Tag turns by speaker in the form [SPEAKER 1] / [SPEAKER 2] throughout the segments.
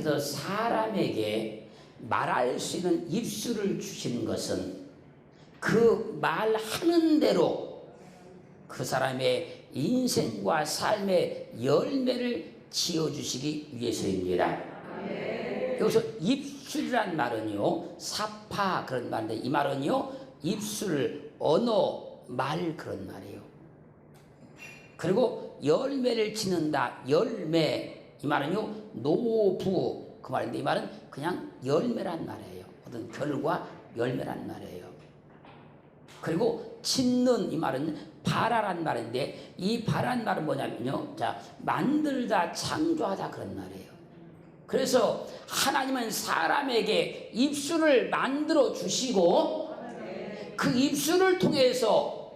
[SPEAKER 1] 하나님께서 사람에게 말할 수 있는 입술을 주시는 것은 그 말하는 대로 그 사람의 인생과 삶의 열매를 지어주시기 위해서입니다. 여기서 입술이란 말은요, 사파 그런 말인데, 이 말은요, 입술, 언어, 말 그런 말이에요. 그리고 열매를 짓는다, 열매, 이 말은요, 노부 그 말인데, 이 말은 그냥 열매란 말이에요. 어떤 결과, 열매란 말이에요. 그리고 짓는, 이 말은 바라란 말인데, 이 바라는 말은 뭐냐면요, 자, 만들다, 창조하다 그런 말이에요. 그래서 하나님은 사람에게 입술을 만들어 주시고 그 입술을 통해서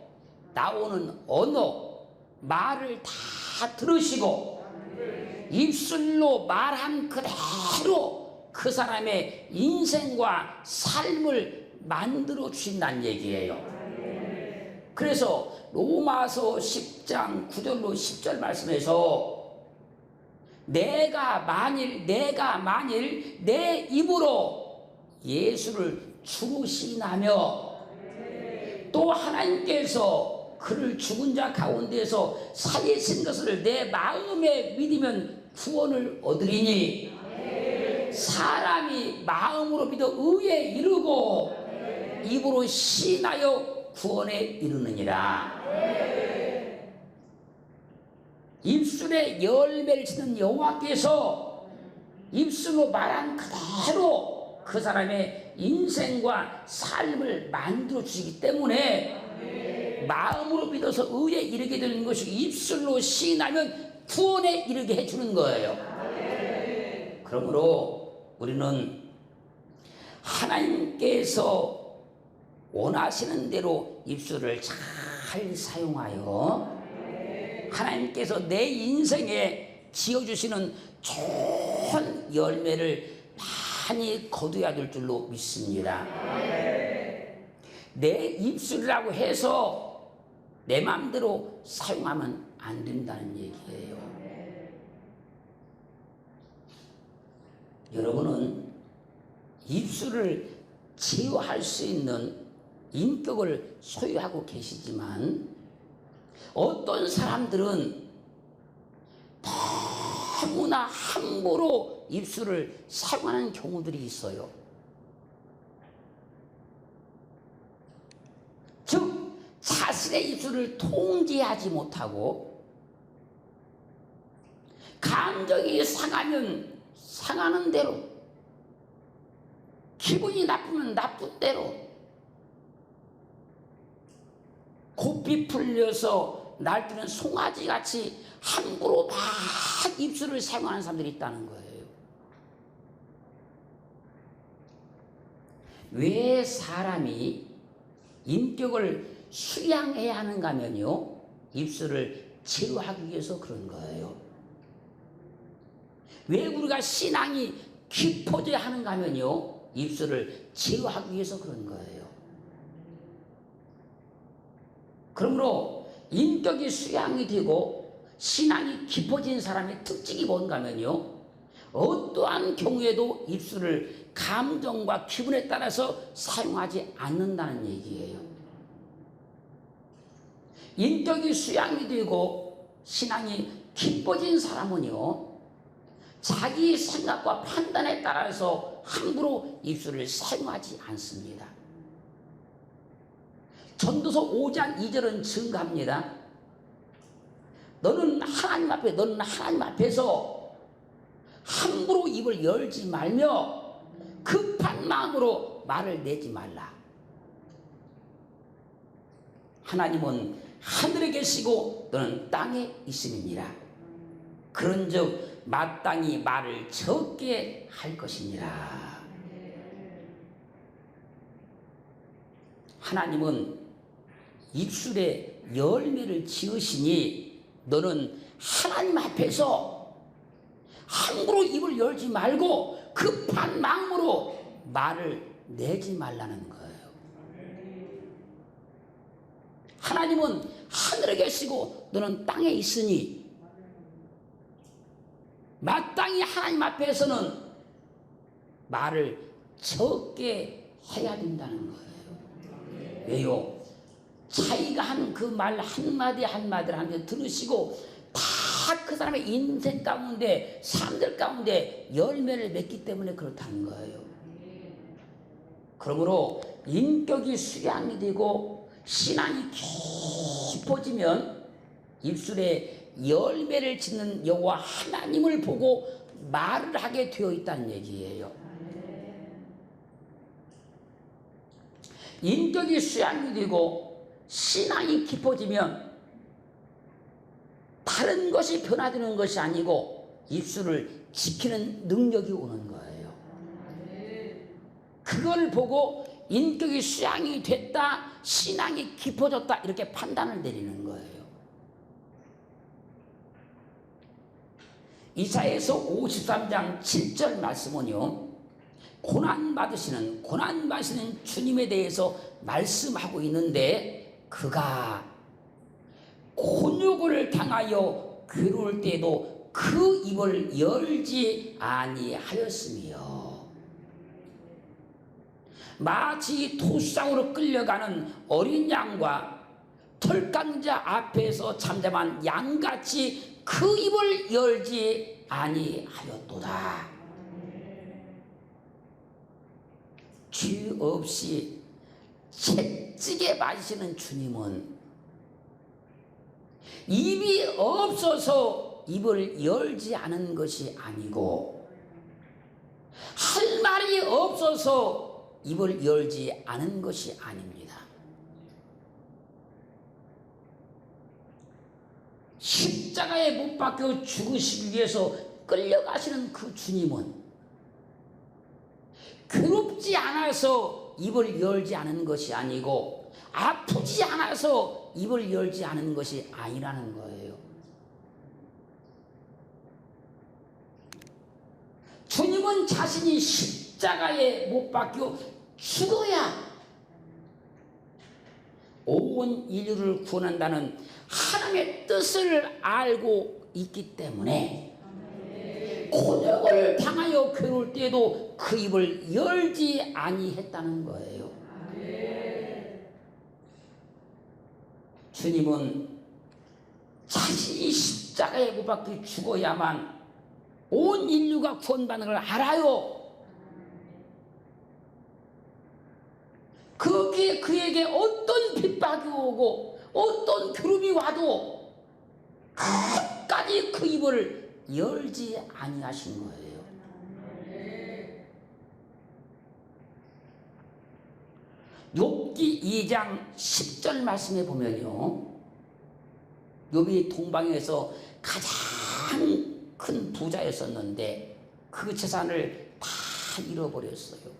[SPEAKER 1] 나오는 언어, 말을 다 들으시고 입술로 말한 그대로 그 사람의 인생과 삶을 만들어 주신다는 얘기예요. 그래서 로마서 10장 9절로 10절 말씀에서 내가 만일 내 입으로 예수를 주로 시인하며 또 하나님께서 그를 죽은 자 가운데서 살리신 것을 내 마음에 믿으면 구원을 얻으리니 사람이 마음으로 믿어 의에 이르고 입으로 시인하여 구원에 이르느니라. 입술에 열매를 짓는 여호와께서 입술로 말한 그대로 그 사람의 인생과 삶을 만들어 주시기 때문에 마음으로 믿어서 의에 이르게 되는 것이 입술로 시인하면 구원에 이르게 해주는 거예요. 그러므로 우리는 하나님께서 원하시는 대로 입술을 잘 사용하여 하나님께서 내 인생에 지어주시는 좋은 열매를 많이 거두어야 될 줄로 믿습니다. 내 입술이라고 해서 내 마음대로 사용하면 안 된다는 얘기예요. 여러분은 입술을 제어할 수 있는 인격을 소유하고 계시지만 어떤 사람들은 너무나 함부로 입술을 사용하는 경우들이 있어요. 즉 자신의 입술을 통제하지 못하고 감정이 상하면 상하는 대로, 기분이 나쁘면 나쁜 대로, 곱비 풀려서 날뛰는 송아지같이 함부로 막 입술을 사용하는 사람들이 있다는 거예요. 왜 사람이 인격을 수양해야 하는가 하면요, 입술을 제어하기 위해서 그런 거예요. 왜 우리가 신앙이 깊어져야 하는가 하면요, 입술을 제어하기 위해서 그런 거예요. 그러므로 인격이 수양이 되고 신앙이 깊어진 사람의 특징이 뭔가 하면요, 어떠한 경우에도 입술을 감정과 기분에 따라서 사용하지 않는다는 얘기예요. 인격이 수양이 되고 신앙이 깊어진 사람은요, 자기 생각과 판단에 따라서 함부로 입술을 사용하지 않습니다. 전도서 5장 2절은 증가합니다. 너는 하나님 앞에서 함부로 입을 열지 말며 급한 마음으로 말을 내지 말라. 하나님은 하늘에 계시고 너는 땅에 있음이니라. 그런즉 마땅히 말을 적게 할 것이니라. 하나님은 입술에 열매를 지으시니 너는 하나님 앞에서 함부로 입을 열지 말고 급한 마음으로 말을 내지 말라는 거예요. 하나님은 하늘에 계시고 너는 땅에 있으니 마땅히 하나님 앞에서는 말을 적게 해야 된다는 거예요. 왜요? 자기가 한 그 말 한마디 한마디를 한테 들으시고 다 그 사람의 인생 가운데, 삶들 가운데 열매를 맺기 때문에 그렇다는 거예요. 그러므로 인격이 수양이 되고 신앙이 깊어지면 입술에 열매를 짓는 여호와 하나님을 보고 말을 하게 되어 있다는 얘기예요. 인격이 수양이 되고 신앙이 깊어지면 다른 것이 변화되는 것이 아니고 입술을 지키는 능력이 오는 거예요. 그걸 보고 인격이 수양이 됐다, 신앙이 깊어졌다 이렇게 판단을 내리는 거예요. 이사야서 53장 7절 말씀은요, 고난받으시는 주님에 대해서 말씀하고 있는데, 그가 곤욕을 당하여 괴로울 때에도 그 입을 열지 아니하였으며, 마치 토상으로 끌려가는 어린 양과 털강자 앞에서 잠잠한 양같이 그 입을 열지 아니하였도다. 죄 없이 채찍에 맞으시는 주님은 입이 없어서 입을 열지 않은 것이 아니고, 할 말이 없어서 입을 열지 않은 것이 아닙니다. 십자가에 못 박혀 죽으시기 위해서 끌려가시는 그 주님은 괴롭지 않아서 입을 열지 않은 것이 아니고, 아프지 않아서 입을 열지 않은 것이 아니라는 거예요. 주님은 자신이 십자가에 못 박혀 죽어야 온 인류를 구원한다는 하나님의 뜻을 알고 있기 때문에 곤욕을 당하여 괴로울 때에도 그 입을 열지 아니했다는 거예요. 주님은 자신이 십자가에 못 박혀 죽어야만 온 인류가 구원받는 걸 알아요. 그게 그에게 어떤 핍박이 오고 어떤 괴롭이 와도 끝까지 그 입을 열지 아니하신 거예요. 욥기 2장 10절 말씀에 보면요, 욥이 동방에서 가장 큰 부자였었는데 그 재산을 다 잃어버렸어요.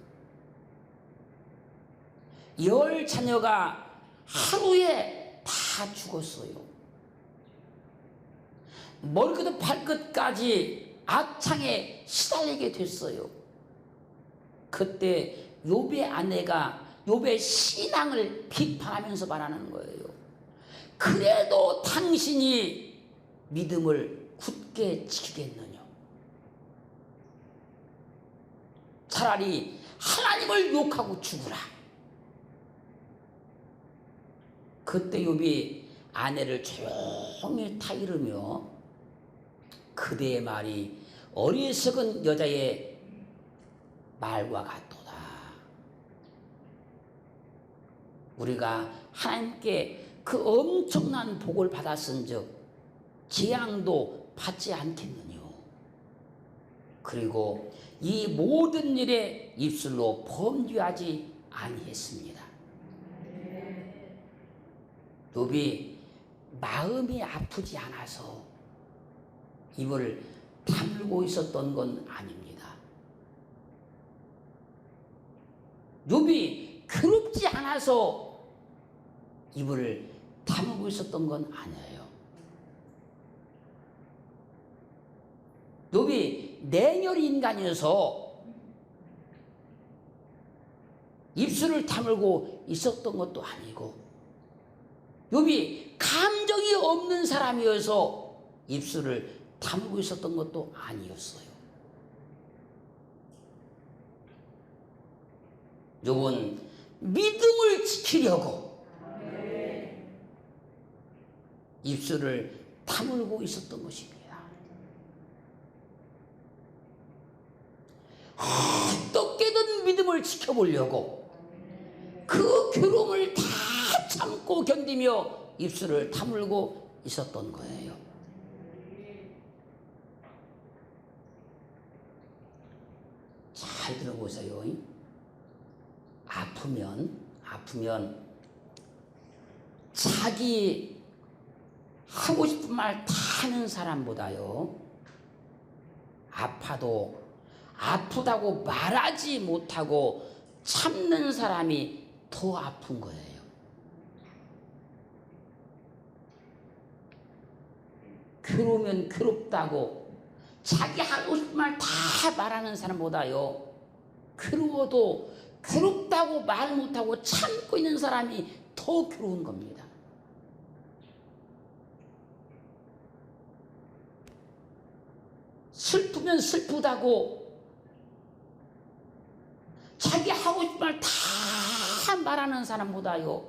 [SPEAKER 1] 10 자녀가 하루에 다 죽었어요. 머리끝부터 발끝까지 악창에 시달리게 됐어요. 그때 욥의 아내가 욥의 신앙을 비판하면서 말하는 거예요. 그래도 당신이 믿음을 굳게 지키겠느냐? 차라리 하나님을 욕하고 죽으라. 그때 욥이 아내를 조용히 타이르며 그대의 말이 어리석은 여자의 말과 같도다. 우리가 하나님께 그 엄청난 복을 받았은즉 재앙도 받지 않겠느냐. 그리고 이 모든 일에 입술로 범죄하지 아니했습니다. 욥이 마음이 아프지 않아서 입을 다물고 있었던 건 아닙니다. 욥이 괴롭지 않아서 입을 다물고 있었던 건 아니에요. 욥이 냉혈 인간이어서 입술을 다물고 있었던 것도 아니고, 욥이 감정이 없는 사람이어서 입술을 다물고 있었던 것도 아니었어요. 욥은 믿음을 지키려고 입술을 다물고 있었던 것입니다. 어떻게든 믿음을 지켜보려고 그 괴로움을 다 참고 견디며 입술을 다물고 있었던 거예요. 잘 들어보세요. 아프면 자기 하고 싶은 말 다 하는 사람보다요, 아파도 아프다고 말하지 못하고 참는 사람이 더 아픈 거예요. 괴로우면 괴롭다고 자기 하고 싶은 말 다 말하는 사람보다요, 괴로워도 괴롭다고 말 못하고 참고 있는 사람이 더 괴로운 겁니다. 슬프면 슬프다고 자기 하고 싶은 말 다 말하는 사람보다요,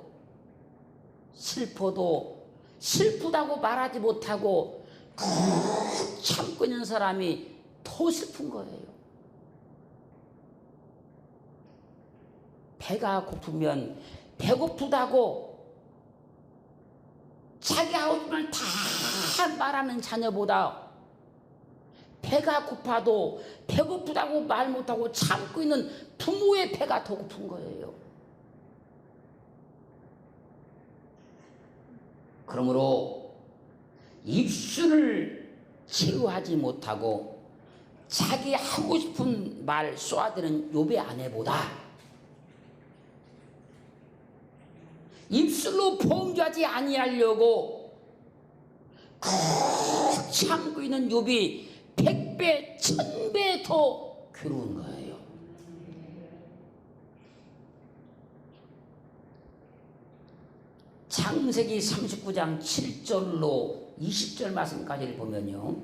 [SPEAKER 1] 슬퍼도 슬프다고 말하지 못하고 꾹 참고 있는 사람이 더 슬픈 거예요. 배가 고프면 배고프다고 자기 하고 싶은 말 다 말하는 자녀보다 배가 고파도 배고프다고 말 못하고 참고 있는 부모의 배가 더 고픈 거예요. 그러므로 입술을 제어하지 못하고 자기 하고 싶은 말 쏘아대는 욥의 아내보다 입술로 범죄하지 아니하려고 꾹 참고 있는 욥이 100배, 1000배 더 괴로운 거예요. 창세기 39장 7절로 20절 말씀까지를 보면요,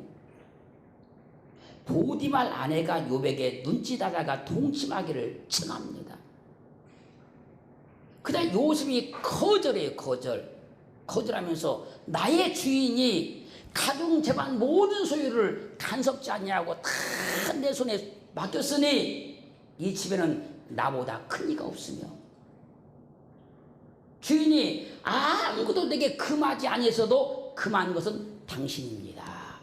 [SPEAKER 1] 보디발 아내가 욥에게 눈짓하다가 동침하기를 청합니다. 그다음 요셉이 거절해요. 거절하면서 나의 주인이 가정 재반 모든 소유를 간섭지 않냐고 다 내 손에 맡겼으니 이 집에는 나보다 큰 이가 없으며 주인이 아무것도 내게 금하지 아니했어도 금한 것은 당신입니다.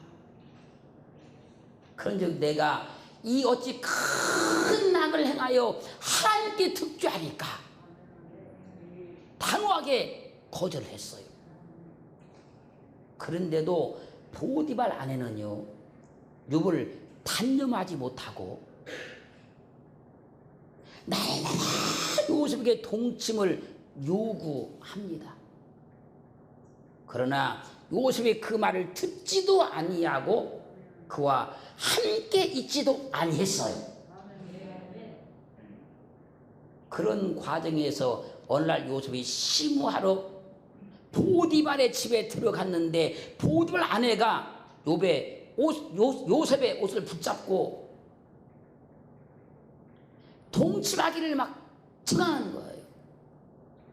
[SPEAKER 1] 그런즉 내가 이 어찌 큰 악을 행하여 하나님께 득죄하리까? 단호하게 거절을 했어요. 그런데도 보디발 아내는요, 욥을 단념하지 못하고 날마다 요셉에게 동침을 요구합니다. 그러나 요셉이 그 말을 듣지도 아니하고 그와 함께 있지도 아니했어요. 그런 과정에서 어느 날 요셉이 시무하러 보디발의 집에 들어갔는데 보디발 아내가 요셉의 옷을 붙잡고 동침하기를 막 청하는 거예요.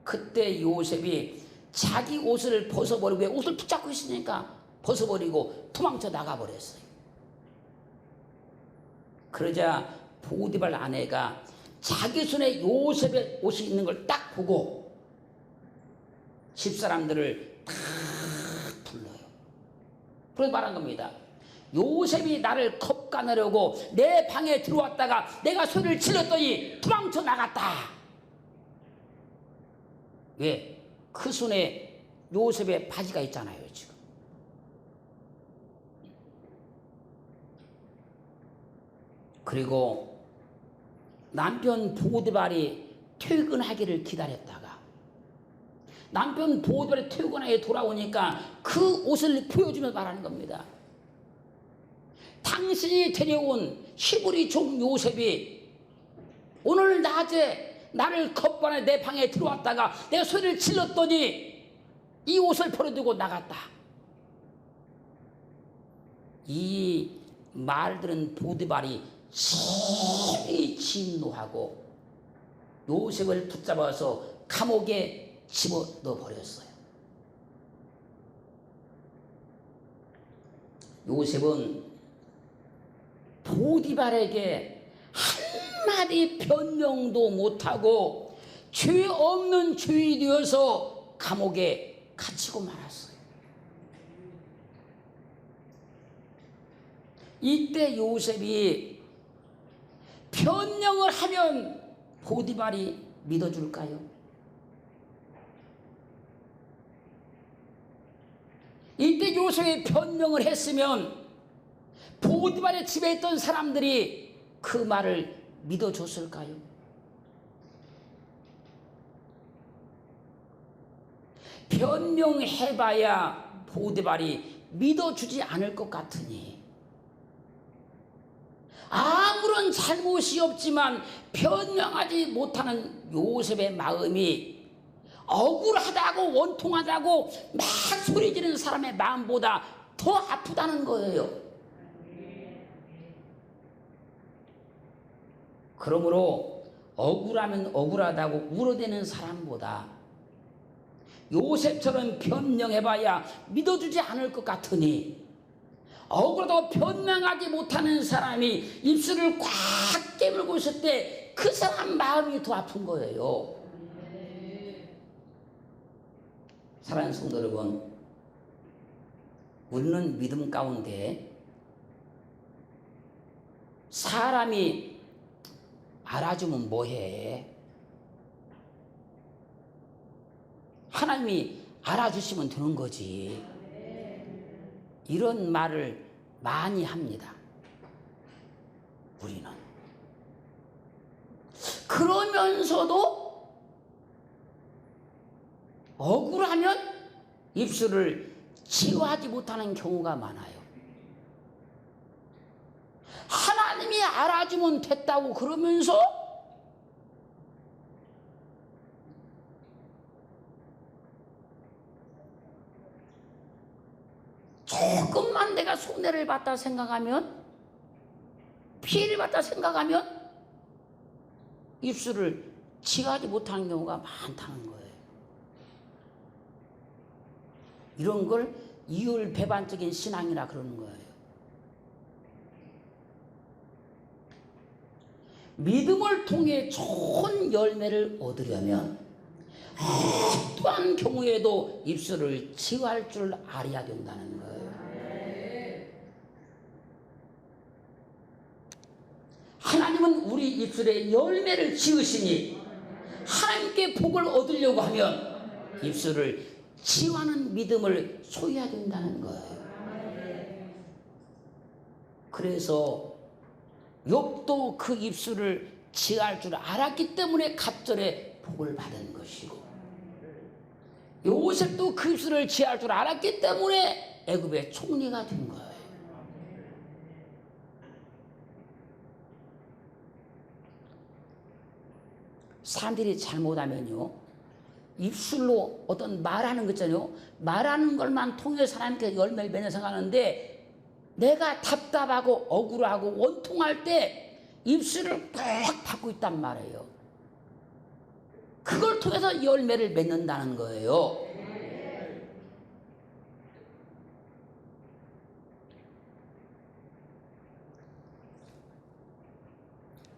[SPEAKER 1] 그때 요셉이 자기 옷을 벗어버리고, 왜 옷을 붙잡고 있으니까 벗어버리고 도망쳐 나가버렸어요. 그러자 보디발 아내가 자기 손에 요셉의 옷이 있는 걸 딱 보고 집사람들을 다 불러요. 그래서 말한 겁니다. 요셉이 나를 겁간하려고 내 방에 들어왔다가 내가 소리를 질렀더니 도망쳐 나갔다. 왜? 그 손에 요셉의 바지가 있잖아요, 지금. 그리고 남편 보디발이 퇴근하기를 기다렸다가 남편 보디발이 퇴근하게 돌아오니까 그 옷을 보여주면서 말하는 겁니다. 당신이 데려온 히브리 종 요셉이 오늘 낮에 나를 겁반해 내 방에 들어왔다가 내가 소리를 질렀더니 이 옷을 버려두고 나갔다. 이 말들은 보디발이 심히 진노하고 요셉을 붙잡아서 감옥에 집어넣어 버렸어요. 요셉은 보디발에게 한마디 변명도 못하고 죄 없는 죄인이 되어서 감옥에 갇히고 말았어요. 이때 요셉이 변명을 하면 보디발이 믿어줄까요? 이때 요셉이 변명을 했으면 보디발의 집에 있던 사람들이 그 말을 믿어줬을까요? 변명해봐야 보디발이 믿어주지 않을 것 같으니 아무런 잘못이 없지만 변명하지 못하는 요셉의 마음이 억울하다고 원통하다고 막 소리 지르는 사람의 마음보다 더 아프다는 거예요. 그러므로 억울하면 억울하다고 울어대는 사람보다 요셉처럼 변명해봐야 믿어주지 않을 것 같으니 억울하다고 변명하지 못하는 사람이 입술을 꽉 깨물고 있을 때 그 사람 마음이 더 아픈 거예요. 사랑하는 성도 여러분, 우리는 믿음 가운데 사람이 알아주면 뭐해? 하나님이 알아주시면 되는 거지. 이런 말을 많이 합니다. 우리는. 그러면서도 억울하면 입술을 치유하지 못하는 경우가 많아요. 하나님이 알아주면 됐다고 그러면서 조금만 내가 손해를 봤다 생각하면, 피해를 봤다 생각하면 입술을 치유하지 못하는 경우가 많다는 거예요. 이런 걸 이율배반적인 신앙이라 그러는 거예요. 믿음을 통해 좋은 열매를 얻으려면 어떠한 경우에도 입술을 치유할 줄 알아야 된다는 거예요. 하나님은 우리 입술에 열매를 지으시니 하나님께 복을 얻으려고 하면 입술을 치유하는 믿음을 소유해야 된다는 거예요. 그래서 욥도 그 입술을 치유할 줄 알았기 때문에 갑절에 복을 받은 것이고, 요셉도 그 입술을 치유할 줄 알았기 때문에 애굽의 총리가 된 거예요. 사람들이 잘못하면요, 입술로 어떤 말하는 거 있잖아요. 말하는 것만 통해 사람한테 열매를 맺는 생각하는데, 내가 답답하고 억울하고 원통할 때 입술을 꼭 닫고 있단 말이에요. 그걸 통해서 열매를 맺는다는 거예요.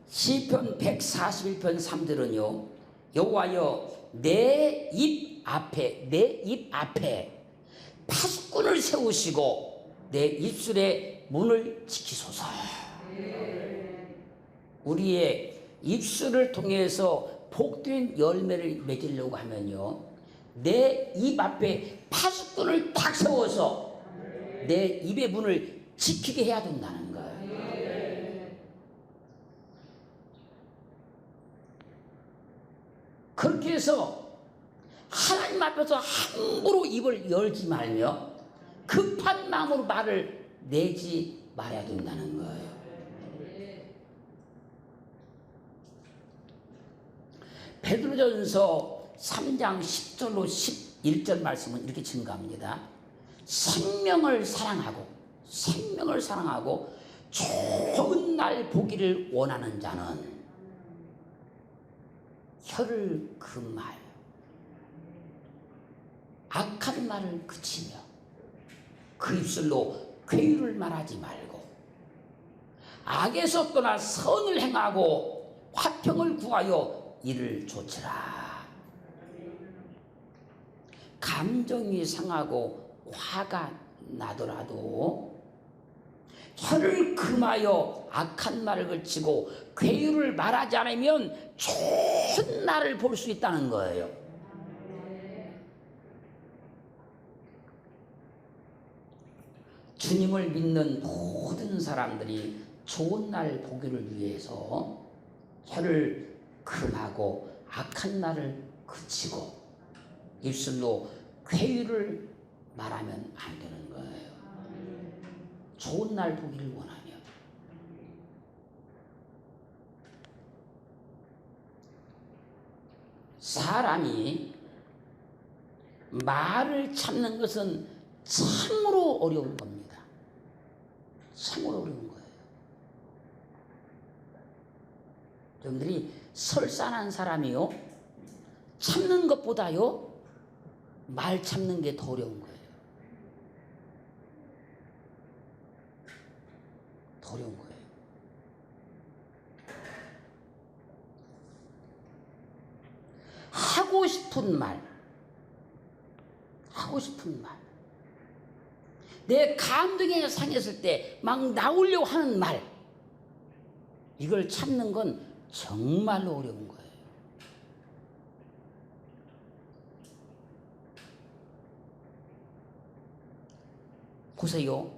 [SPEAKER 1] 시편 141편 3절은요, 여호와여 내 입 앞에 파수꾼을 세우시고 내 입술의 문을 지키소서. 우리의 입술을 통해서 복된 열매를 맺으려고 하면요, 내 입 앞에 파수꾼을 딱 세워서 내 입의 문을 지키게 해야 된다는 거예요. 그렇게 해서 하나님 앞에서 함부로 입을 열지 말며 급한 마음으로 말을 내지 말아야 된다는 거예요. 베드로전서 3장 10절로 11절 말씀은 이렇게 증가합니다. 생명을 사랑하고 좋은 날 보기를 원하는 자는 혀를 금하여 악한 말을 그치며 그 입술로 괴유를 말하지 말고 악에서 떠나 선을 행하고 화평을 구하여 이를 조치라. 감정이 상하고 화가 나더라도 혀를 금하여 악한 말을 그치고 괴유를 말하지 않으면 좋은 날을 볼 수 있다는 거예요. 주님을 믿는 모든 사람들이 좋은 날 보기를 위해서 혀를 금하고 악한 말을 그치고 입술로 괴유를 말하면 안 되는 거예요. 좋은 날 보기를 원하면. 사람이 말을 참는 것은 참으로 어려운 겁니다. 참으로 어려운 거예요. 여러분들이 설산한 사람이요, 참는 것보다요 말 참는 게 더 어려운 거예요. 더 어려운 거예요. 하고 싶은 말, 하고 싶은 말, 내 감동이 상했을 때 막 나오려고 하는 말, 이걸 참는 건 정말로 어려운 거예요. 보세요.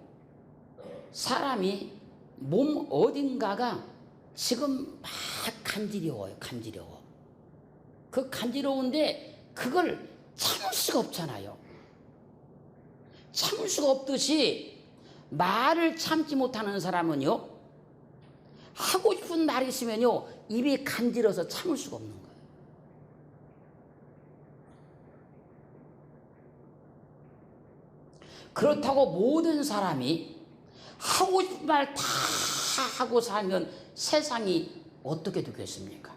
[SPEAKER 1] 사람이 몸 어딘가가 지금 막 간지러워요. 간지러워. 그 간지러운데 그걸 참을 수가 없잖아요. 참을 수가 없듯이 말을 참지 못하는 사람은요, 하고 싶은 말이 있으면요 입이 간지러서 참을 수가 없는 거예요. 그렇다고 모든 사람이 하고 싶은 말 다 하고 살면 세상이 어떻게 되겠습니까?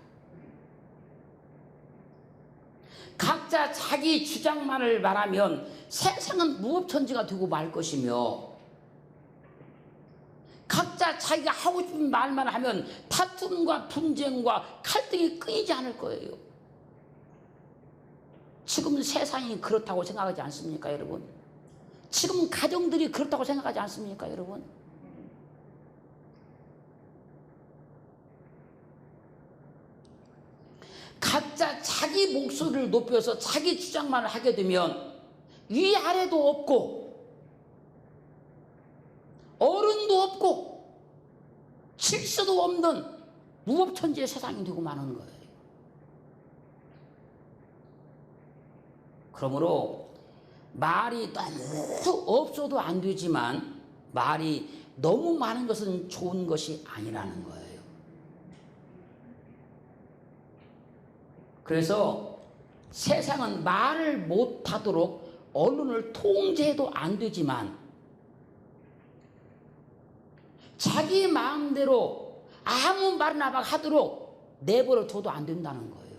[SPEAKER 1] 각자 자기 주장만을 말하면 세상은 무법천지가 되고 말 것이며, 각자 자기가 하고 싶은 말만 하면 다툼과 분쟁과 갈등이 끊이지 않을 거예요. 지금 세상이 그렇다고 생각하지 않습니까, 여러분? 지금 가정들이 그렇다고 생각하지 않습니까, 여러분? 각자 자기 목소리를 높여서 자기 주장만 하게 되면 위아래도 없고 어른도 없고 질서도 없는 무법천지의 세상이 되고 마는 거예요. 그러므로 말이 너무 없어도 안 되지만 말이 너무 많은 것은 좋은 것이 아니라는 거예요. 그래서 세상은 말을 못하도록 언론을 통제해도 안 되지만 자기 마음대로 아무 말이나 막 하도록 내버려 둬도 안 된다는 거예요.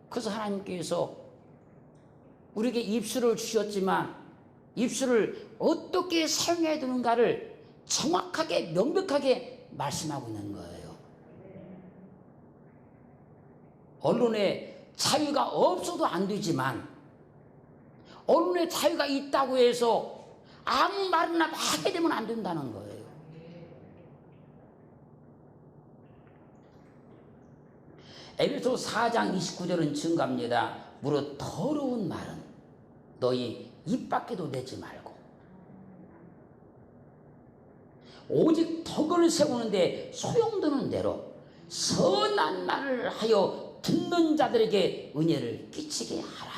[SPEAKER 1] 그래서 하나님께서 우리에게 입술을 주셨지만 입술을 어떻게 사용해야 되는가를 정확하게 명백하게 말씀하고 있는 거예요. 언론에 자유가 없어도 안 되지만 언론에 자유가 있다고 해서 아무 말이나 하게 되면 안 된다는 거예요. 에베소 4장 29절은 증가합니다. 무릇 더러운 말은 너희 입 밖에도 내지 말고 오직 덕을 세우는데 소용도는 대로 선한 말을 하여 듣는 자들에게 은혜를 끼치게 하라.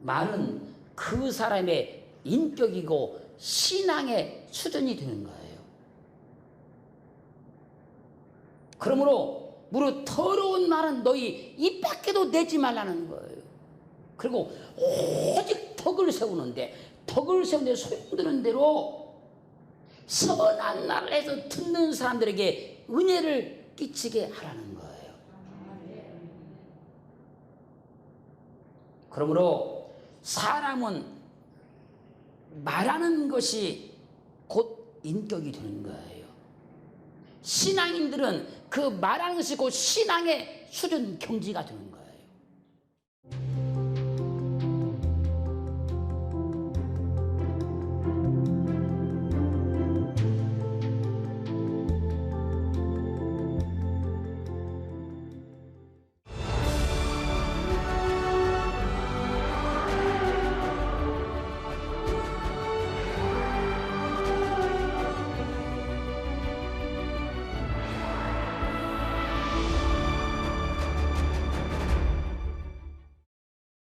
[SPEAKER 1] 말은 그 사람의 인격이고 신앙의 수준이 되는 거예요. 그러므로 무릇 더러운 말은 너희 입 밖에도 내지 말라는 거예요. 그리고 오직 덕을 세우는데 소용되는 대로 선한 말을 해서 듣는 사람들에게 은혜를 끼치게 하라는 거예요. 그러므로 사람은 말하는 것이 곧 인격이 되는 거예요. 신앙인들은 그 말하는 것이 곧 신앙의 수준 경지가 되는 거예요.